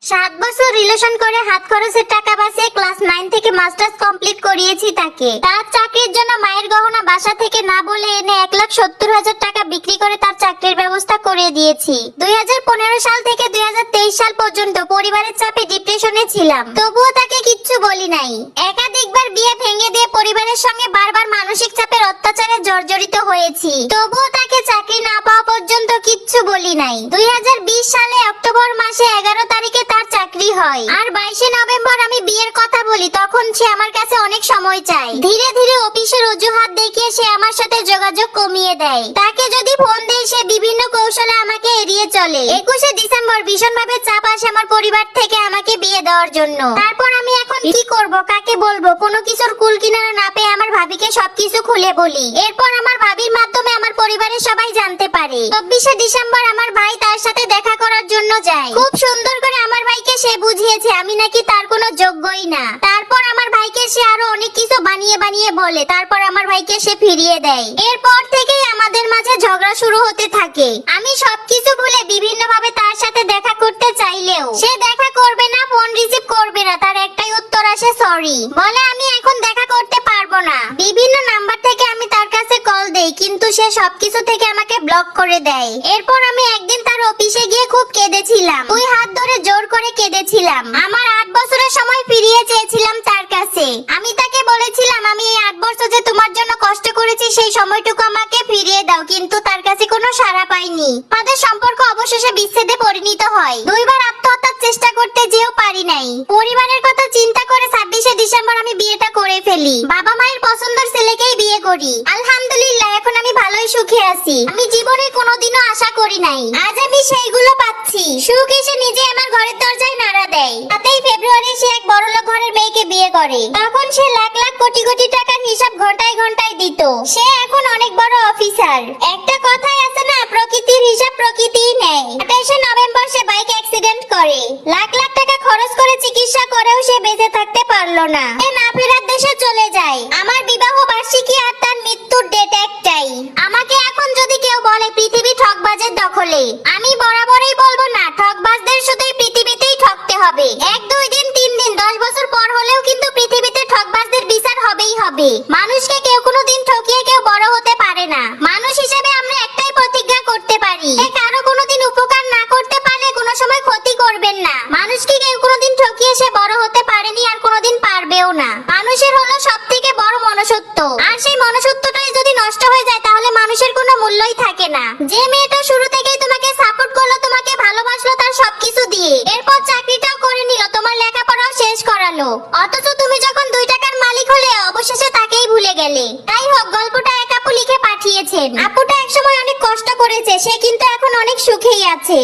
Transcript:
7 বছর রিলেশন করে হাত খরচের টাকা বাঁচিয়ে ক্লাস 9 থেকে মাস্টার্স কমপ্লিট করিয়েছি তাকে। তার চাকরির জন্য মায়ের গহনা বাসা থেকে না বলে এনে 1,70,000 টাকা বিক্রি করে তার চাকরির ব্যবস্থা করে দিয়েছি। 2015 সাল থেকে 2023 সাল পর্যন্ত পরিবারের চাপে ডিপ্রেশনে ছিলাম, তবুও তাকে কিচ্ছু বলি নাই। একাধিকবার বিয়ে ভেঙে দিয়ে পরিবারের সঙ্গে বারবার মানসিক চাপের অত্যাচারে জর্জরিত হয়েছি, তবুও তাকে চাকরি না পাওয়া পর্যন্ত কিচ্ছু বলি নাই। 2020 সালে অক্টোবর মাসে 11 তারিখে তার চাকরি হয়, আর 22 নভেম্বর আমি বিয়ের কথা বলি। তখন সে আমার কাছে অনেক সময় চায়। ধীরে ধীরে অফিসের অজুহাত দেখিয়ে সে আমার সাথে যোগাযোগ কমিয়ে দেয়। তাকে যদি ফোন দেই সে বিভিন্ন কৌশলে আমাকে এড়িয়ে চলে। 21 ডিসেম্বর ভীষণভাবে চাপ আসে আমার পরিবার থেকে আমাকে বিয়ে দেওয়ার জন্য। তারপর আমি এখন কি করব, কাকে বলবো, কোনো কিছুর কুল কিনারা না পেয়ে আমার ভাবিকে সবকিছু খুলে বলি। এরপর আমার ভাবির মাধ্যমে আমার পরিবারের সবাই জানতে পারে। 24 ডিসেম্বর আমার ভাই তার সাথে দেখা করার জন্য যায়। খুব সুন্দর করে আমার ভাইকে সে বুঝিয়েছে আমি নাকি তার কোনো যোগ্যই না। তারপর আমার ভাইকে সে আরো অনেক কিছু বানিয়ে বানিয়ে বলে। তারপর আমার ভাইকে সে ফিরিয়ে দেয়। এরপর থেকেই আমাদের মাঝে ঝগড়া শুরু হতে থাকে। আমি সবকিছু ভুলে বিভিন্ন ভাবে তার সাথে দেখা করতে চাইলেও সে দেখা করবে না, ফোন রিসিভ করবে না। তার একটাই উত্তর আসে সরি, বলে আমি এখন দেখা করতে পারবো না। বিভিন্ন নাম্বার থেকে আমি তার কাছে কল দেই, কিন্তু সে সবকিছু থেকে আমাকে ব্লক করে দেয়। এরপর আমি একদিন তার অফিসে গিয়ে খুব কেঁদেছিলাম, 2 হাত ধরে জোর করে কেঁদেছিলাম। আমার 8 বছরের সময় ফিরিয়ে চেয়েছিলাম তার কাছে। আমি তাকে বলেছিলাম আমি এই 8 বছর যে তোমার জন্য কষ্ট করেছি সেই সময়টুকু আমাকে ফিরিয়ে দাও, কিন্তু তার কাছে কোনো সাড়া পাইনি। আমাদের সম্পর্ক অবশেষে বিচ্ছেদে পরিণত হয়। 2 বার আত্মহত্যার চেষ্টা করতে যেও পারি নাই। পরিবারের কথা চিন্তা করে 26 ডিসেম্বর আমি বিয়েটা করে ফেলি। বাবা মায়ের পছন্দের ছেলেকেই বিয়ে করি। আলহামদুলিল্লাহ এখন আমি ভালোই সুখে আছি। আমি জীবনে কোনোদিনও আশা করি নাই, আজ আমি সেইগুলো পাচ্ছি। সুখ এসে নিজে আমার ঘরের দরজায় নাড়া দেয়। 7 ফেব্রুয়ারি সে এক বড়লোক ঘরের মেয়েকে বিয়ে করে। তখন সে লাখ লাখ কোটি কোটি টাকার হিসাব ঘন্টায় ঘন্টায় দিত। সে এখন অনেক বড় অফিসার। একটা কথাই আছে না, প্রকৃতির হিসাব প্রকৃতিই নেয়। 28 নভেম্বর সে বাইক অ্যাক্সিডেন্ট করে। লাখ লাখ টাকা খরচ করে চিকিৎসা করেও সে বেঁচে থাকতে পারলো না। সে না ফেরার দেশে চলে যায়। আমার বিবাহ বার্ষিকী আর তার মৃত্যুর ডেট একটাই। আমাকে এখন যদি কেউ বলে পৃথিবী ঠকবাজের দখলে, আমি বরাবরই বলবো না, ঠকবাজদের শুধু পৃথিবীতেই ঠকতে হবে। 1, 2 দিন, 3 দিন, 10 বছর পর হলেও কিন্তু পৃথিবীতে ঠকবাজদের বিচার হবেই হবে। মানুষকে কেউ কোনোদিন ঠকিয়ে কেউ বড় হতে পারে না। মানুষ হিসেবে আমরা একটাই প্রতিজ্ঞা করতে পারি, কারো কোনোদিন উপকার না করতে পারলে কোনো সময় ক্ষতি করবেন না। মানুষকে কেউ কোনোদিন ঠকিয়ে সে বড় হতে পারেনি আর কোনোদিন পারবেও না। মানুষের হলো সবথেকে বড় মনুষ্যত্ব, আর সেই মনুষ্যত্বটাই যদি নষ্ট হয়ে যায় তাহলে মানুষের কোনো মূল্যই থাকে না। যে মেয়েটা শুরু থেকেই তোমাকে সাপোর্ট করলো, তোমাকে ভালোবাসলো তার সবকিছু দিয়ে, এরপর চাকরিটাও করে নিল, তোমার লেখাপড়াও শেষ করালো, অথচ তুমি যখন 2 টাকার মালিক হলে অবশেষে তাকেই ভুলে গেলে। তাই হোক, গল্পটা এক আপু লিখে পাঠিয়েছেন। আপুটা একসময় অনেক কষ্ট করেছে, সে কিন্তু এখন অনেক সুখেই আছে।